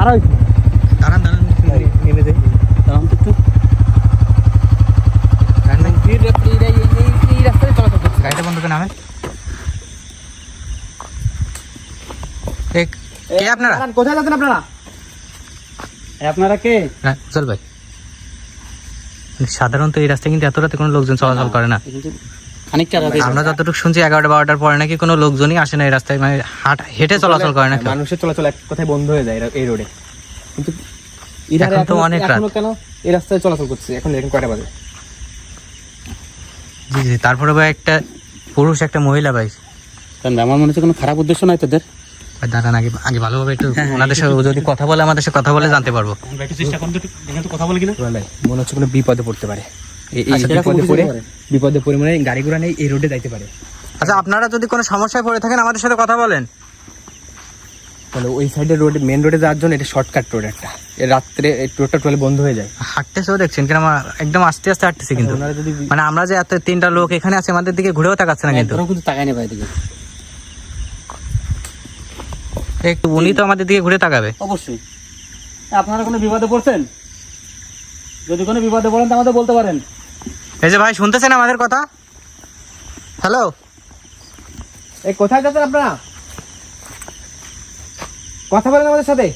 দাঁড়াও দাঁড়ান নেমে যাই, দাঁড়ান তো একটু। এই রাস্তায় চলাচল করছে। গাড়িটা বন্ধ করে নামেন। কে আপনারা? কোথায় যাচ্ছেন আপনারা? আপনারা কে? চল ভাই, সাধারণত এই রাস্তায় কিন্তু এত রাতে কোনো লোকজন চলাচল করে না। আমরা যতটুকু শুনছি 11টা-12টার পরে নাকি কোনো লোকজনই আসে না এই রাস্তায়, মানে হেঁটে চলাচল করে না। মানুষের চলাচল এক কথায় বন্ধ হয়ে যায় এই রোডে, কিন্তু এখন তো অনেক রাত। কেন এই রাস্তায় চলাচল করছে? এখন দেখেন কয়টা বাজে। জি জি, তারপরে ভাই একটা পুরুষ একটা মহিলা ভাই। আমার মনে হচ্ছে কোনো খারাপ উদ্দেশ্য নাই তোদের। দাঁড়ান, আগে ভালোভাবে একটু ওনাদের সাথে যদি কথা বলে, আমাদের সাথে কথা বলে জানতে পারবো। চেষ্টা করুন তো কথা বলে কিনা। মনে হচ্ছে কোনো বিপদে পড়তে পারে, বিপদে পড়ে মানে গাড়ি ঘোড়া নেই, এই রোডে যাইতে পারে। আচ্ছা, আপনারা যদি কোনো সমস্যায় পড়ে থাকেন আমাদের সাথে কথা বলেন। তাহলে ওই সাইডে রোড, মেন রোডে যাওয়ার জন্য এটা শর্টকাট রোড একটা, রাত্রে রোডটা টোটাল বন্ধ হয়ে যায়। হাঁটতেছেও দেখছেন কিনা, একদম আস্তে আস্তে হাঁটতেছে, কিন্তু মানে আমরা যে এত 3টা লোক এখানে আছে আমাদের দিকে ঘুরেও তাকাচ্ছে না, কিন্তু তাকায় নেই ভাই দিকে। একটু উনি তো আমাদের দিকে ঘুরে তাকাবে অবশ্যই। আপনারা কোনো বিপদে পড়ছেন? যদি কোনো বিপদে পড়েন তো আমাদের বলতে পারেন। এই যে ভাই, শুনতেছেন আমাদের কথা? হ্যালো, এই কোথায় যাচ্ছেন আপনারা? কথা বলেন আমাদের সাথে।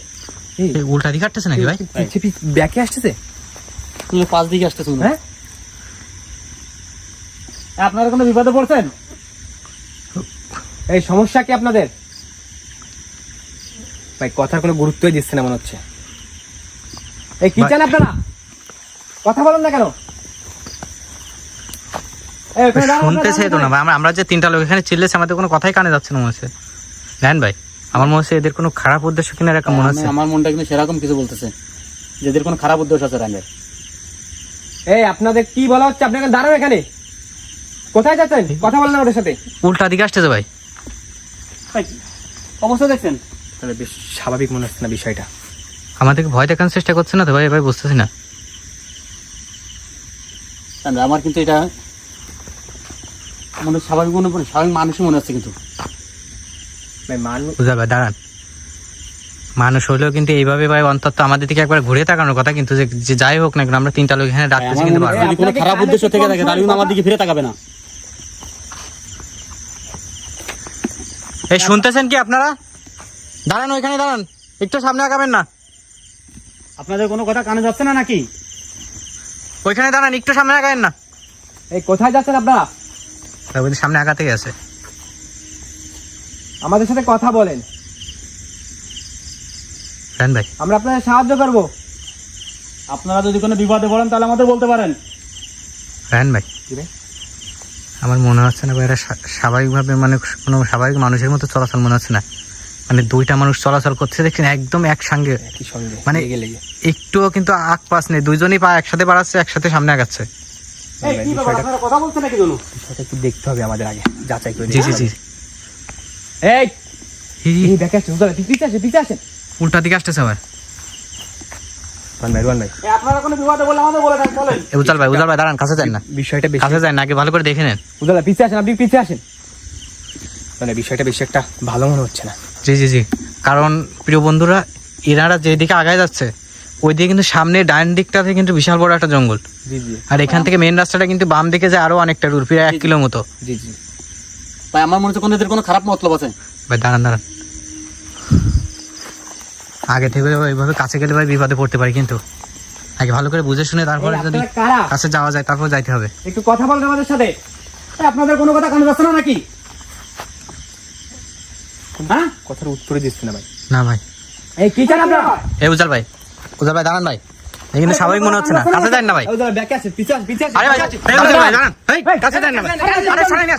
উল্টা দিকে হাঁটতেছে নাকি ভাই? ব্যাকে আসতেছে, পাঁচ দিকে আসতেছে। হ্যাঁ, আপনারা কোনো বিপদে পড়ছেন? এই সমস্যা কি আপনাদের? ভাই কথার কোনো গুরুত্বই দিচ্ছে না মনে হচ্ছে। এই কি চান আপনারা? কথা বলেন না কেন? শুনতেছে তো না ভাই, আমরা যে 3টা লোক এখানে চিল্লেছে, আমাদের কোনো কথাই কানে যাচ্ছে না মনে হচ্ছে। জানেন ভাই, আমার মনে হচ্ছে এদের কোনো খারাপ উদ্দেশ্য কিনা এরকম মনে হচ্ছে। আমার মনটা কিন্তু সেরকম কিছু বলতেছে, যেদের কোনো খারাপ উদ্দেশ্য আছে রানের। এই আপনাদের কি বলা হচ্ছে? আপনাকে দাঁড়ান এখানে। কোথায় যাচ্ছেন? কথা বলেন না ওদের সাথে। উল্টা দিকে আসতেছে ভাই। অবস্থা দেখছেন? তাহলে বেশ স্বাভাবিক মনে হচ্ছে না বিষয়টা। আমাদেরকে ভয় দেখানোর চেষ্টা করছে না তো ভাই? ভাই বুঝতেছি না। আমার কিন্তু এটা মনে স্বাভাবিক মনে পড়ে, স্বাভাবিক মানুষই মনে হচ্ছে কিন্তু। বুঝা ভাই, দাঁড়ান। মানুষ হলেও কিন্তু এইভাবে ভাই অন্তত আমাদের দিকে একবার ঘুরে তাকানোর কথা, কিন্তু যে যাই হোক না কেন আমরা 3টা লোক এখানে ডাকতেছি, কিন্তু যদি কোনো খারাপ উদ্দেশ্য থেকে থাকে তাহলে কিন্তু আমার দিকে ফিরে তাকাবে না। এই শুনতেছেন কি আপনারা? দাঁড়ান, ওইখানে দাঁড়ান, একটু সামনে আগাবেন না। আপনাদের কোনো কথা কানে যাচ্ছে না নাকি? ওইখানে দাঁড়ান, একটু সামনে আগাবেন না। এই কোথায় যাচ্ছেন আপনারা? সামনে আগাতেই আছে। আমাদের সাথে কথা বলেন ভাই, আমরা আপনাদের সাহায্য করব। আপনারা যদি কোনো বিপদে পড়েন তাহলে আমাদের বলতে পারেন। ভাই, আমার মনে হচ্ছে না ভাই এরা স্বাভাবিকভাবে, মানে কোনো স্বাভাবিক মানুষের মতো চলাচল মনে হচ্ছে না। মানে 2টা মানুষ চলাচল করছে দেখছেন, একদম একসঙ্গে, মানে একটুও কিন্তু আগ পাশ নেই, 2জনই পা একসাথে বাড়াচ্ছে, একসাথে সামনে আগাচ্ছে। কথা বলছে নাকি? বিষয়টা একটু দেখতে হবে আমাদের আগে, যাচাই করে। জি জি জি। উল্টা দিকে আসতেছে আবার। উজাল ভাই দাঁড়ান, কাছে যান না। বিষয়টা কাছে যান না, আগে ভালো করে দেখে নেন। উজাল ভাই পিছিয়ে আসেন, আপনি পিছিয়ে আসেন। মানে বিষয়টা বেশি একটা ভালো মনে হচ্ছে না। জি জি জি, কারণ প্রিয় বন্ধুরা, এনারা যেদিকে আগায় যাচ্ছে ওইদিকে কিন্তু সামনে ডান দিকটাতে কিন্তু বিশাল বড় একটা জঙ্গল। জি জি। আর এখান থেকে মেন রাস্তাটা কিন্তু বাম দিকে যায় আরো অনেকটা দূর, প্রায় 1 কিলো মতো। জি জি ভাই, আমার মনে হচ্ছে কোনো খারাপ মতলব আছে। ভাই দাঁড়ান, আগে থেকে এইভাবে কাছে গেলে ভাই বিপদে পড়তে পারি, কিন্তু আগে ভালো করে বুঝে শুনে তারপরে যদি কাছে যাওয়া যায় তারপর যাইতে হবে। একটু কথা বলেন আমাদের সাথে। আপনাদের কোনো কথা কানে যাচ্ছে না নাকি? হ্যাঁ, কথার উত্তরে দিচ্ছি না ভাই। না ভাই, এই কি চান আপনারা? এই উজাল ভাই দাঁড়ান ভাই, এই কিন্তু স্বাভাবিক মনে হচ্ছে না। কাছে যান না ভাই। উজাল ব্যাকে আছে, পিছে আসেন, পিছে আসেন। আরে ভাই, দাঁড়ান, এই কাছে যান না ভাই। আরে সরাই না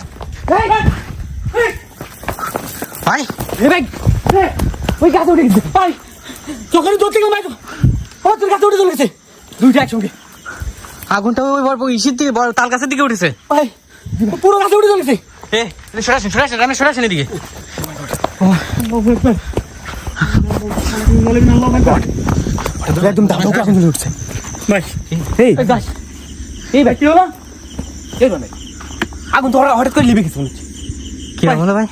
ভাই। এই ভাই, ওই গাছে উঠে গেছে ভাই, চোখের দূর থেকে ভাই, আমার তোর গাছে উঠে চলে গেছে 2টা একসঙ্গে। আগুনটা ওই বড় ইসির দিকে, বড় তাল গাছের দিকে উঠেছে ভাই, পুরো গাছে উঠে চলে গেছে। সরাসেন আমি সরাসেন এদিকে। একদম দাঁড়াও, আগুন জ্বলে উঠছে ভাই। এই গাছ, এই ভাই কি হলো? এই ভাই আগুন তো হঠাৎ করে লিভে গেছে মনে হচ্ছে। কি হলো ভাই?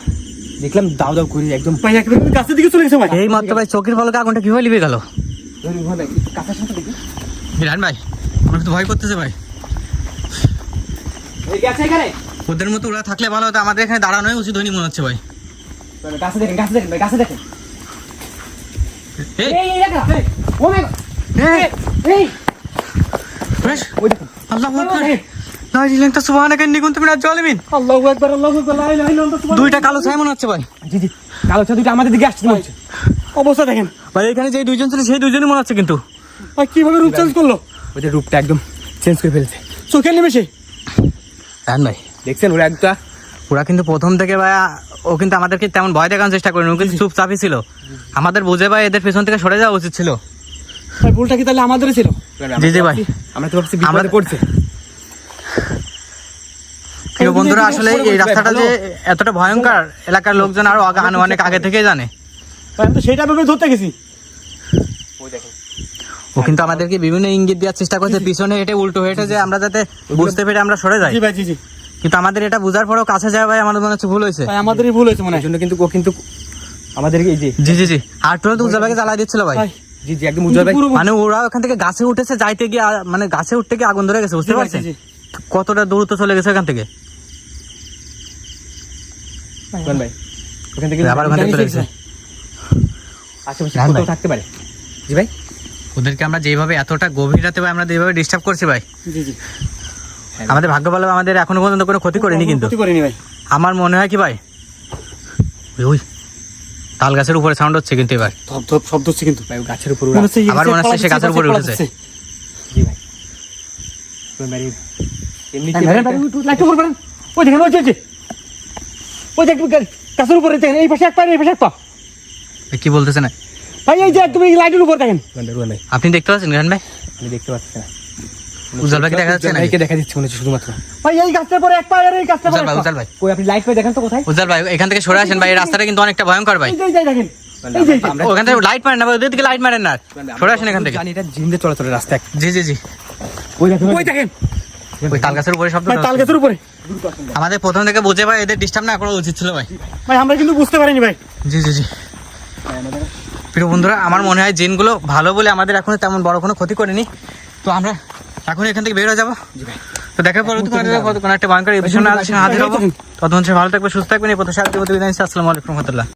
দেখলাম দাও দাও করে একদম ভাই একেবারে কাছের দিকে চলে গেছে ভাই। এই মাত্র ভাই চোখের পলকে আগুনটা কিভাবে লিভে গেল? ধরি ভাই কাছের সাথে দেখি। বিরান ভাই আমার তো ভয় করতেছে ভাই। এই গেছে এখানে। ওদের মতো ওরা থাকলে ভালো হতো, আমাদের এখানে দাঁড়ানোই উচিত হয়নি মনে হচ্ছে ভাই। গাছে দেখেন ভাই গাছে দেখেন। এই এই দেখা এই ও মাই গড এই বেশ ওই দেখুন আল্লাহু আকবার লা ইলাহা ইল্লাল্লাহ সুবহানাকা ইন্নী কুনতু মিনাজ জালিমিন। আল্লাহু আকবার লা ইলাহা ইল্লাল্লাহ। দুইটা কালো ছায়া মনে হচ্ছে ভাই। জি জি কালো ছা দুটো আমাদের দিকে আসছে মনে হচ্ছে। অবস্থা দেখেন ভাই এখানে যে দুইজন ছিল সেই দুইজনই মনে হচ্ছে কিন্তু। ভাই কিভাবে রূপ চেঞ্জ করলো? ওদের রূপটা একদম চেঞ্জ করে ফেলেছে চোখের নিমেষে। জান ভাই দেখছেন ওরা একটা ওরা কিন্তু প্রথম থেকে ভাই ও কিন্তু আমাদেরকে তেমন ভয় দেখানোর চেষ্টা করেনি, ও কিন্তু চুপচাপই ছিল। আমাদের বুঝে ভাই এদের পেছন থেকে সরে যাওয়া উচিত ছিল। ভাই ভুলটা কি তাহলে আমাদেরই ছিল? জি জি ভাই আমরা তো ভাবছি বিপদে পড়ছে। প্রিয় বন্ধুরা আসলে এই রাস্তাটা যে এতটা ভয়ঙ্কর এলাকার লোকজন আরো অনেক আগে থেকেই জানে। আমি তো সেটা ভেবে ধরতে গেছি। ওই দেখেন ও কিন্তু আমাদেরকে বিভিন্ন ইঙ্গিত দেওয়ার চেষ্টা করছে পিছনে হেঁটে উল্টো হেঁটে যে আমরা যাতে বুঝতে পেরে আমরা সরে যাই। জি ভাই জি জি কিন্তু আমাদের এটা বুঝার পরেও কাছে যাওয়া ভাই আমাদের মনে হচ্ছে ভুল হয়েছে। ভাই আমাদেরই ভুল হয়েছে মনে হয়। জন্য কিন্তু ও কিন্তু আমাদেরকে এই যে জি জি জি আর তুরন্ত উজ্জ্বলকে জ্বালাই দিচ্ছিল ভাই। ভাই জি জি একদম উজ্জ্বল ভাই মানে ওরা ওখান থেকে গাছে উঠেছে যাইতে গিয়ে মানে গাছে উঠতে গিয়ে আগুন ধরে গেছে, বুঝতে পারছেন জি কতটা দূরত্ব চলে গেছে ওখান থেকে। ভাই ওখান থেকে আবার ওখান থেকে চলে গেছে। আশেপাশে রান ভাই। কোথাও থাকতে পারে। জি ভাই ওদেরকে আমরা যেভাবে এতটা গভীর রাতে ভাই আমরা যেভাবে ডিস্টার্ব করছি ভাই, জি জি আমাদের ভাগ্য ভালো আমাদের এখনো পর্যন্ত কোনো ক্ষতি করেনি। কিন্তু ক্ষতি করেনি ভাই। আমার মনে হয় কি ভাই ওই তাল গাছের উপরে সাউন্ড হচ্ছে কিন্তু এবার ধপ ধপ শব্দ হচ্ছে কিন্তু ভাই গাছের উপর আমার মনে হচ্ছে সে গাছের উপরে উঠেছে। জি ভাই ভাই এমনি কি ভাই লাইট উপর করেন। ওই দেখেন ওই যে ওই যে গাছের উপরে দেখেন এই পাশে এক পা এই পাশে এক পা। কি বলতেছে না ভাই এই যে একদম এই লাইটের উপর দেখেন। ভাই আপনি দেখতে পাচ্ছেন গান ভাই? আমি দেখতে পাচ্ছি না। উজ্জ্বল ভাইকে দেখা যাচ্ছে না? ভাইকে দেখা যাচ্ছে মনে হচ্ছে শুধুমাত্র। ভাই এই গাছটার পরে এক পা আর এই গাছটার পরে উজ্জ্বল ভাই, উজ্জ্বল ভাই, কই আপনি লাইট পাই দেখেন তো কোথায়? উজ্জ্বল ভাই এখান থেকে সরে আসেন ভাই, এই রাস্তাটা কিন্তু অনেকটা ভয়ঙ্কর ভাই। এই যে দেখেন এই যে ওখান থেকে লাইট মারেন না ভাই, ওদের দিকে লাইট মারেন না, সরে আসেন এখান থেকে। জানি এটা জিন্দে চলাচলের রাস্তা। জি জি জি ওই দেখেন ওই তাল গাছের উপরে শব্দ ভাই তাল গাছের উপরে। আমাদের প্রথম থেকে বুঝে ভাই এদের ডিস্টার্ব না করা উচিত ছিল ভাই। ভাই আমরা কিন্তু বুঝতে পারিনি ভাই। জি জি জি প্রিয় বন্ধুরা আমার মনে হয় জিনগুলো ভালো বলে আমাদের এখনো তেমন বড় কোনো ক্ষতি করেনি। তো আমরা এখন এখান থেকে বের হয়ে যাবো। তো দেখা পরে কোনো একটা ভয়ঙ্কর এপিসোড হাজির হবো। ততক্ষণ সে ভালো থাকবে সুস্থ থাকবেন। এই প্রত্যাশা বিদায় নিচ্ছি। আসসালামু আলাইকুম রহমতুল্লাহ।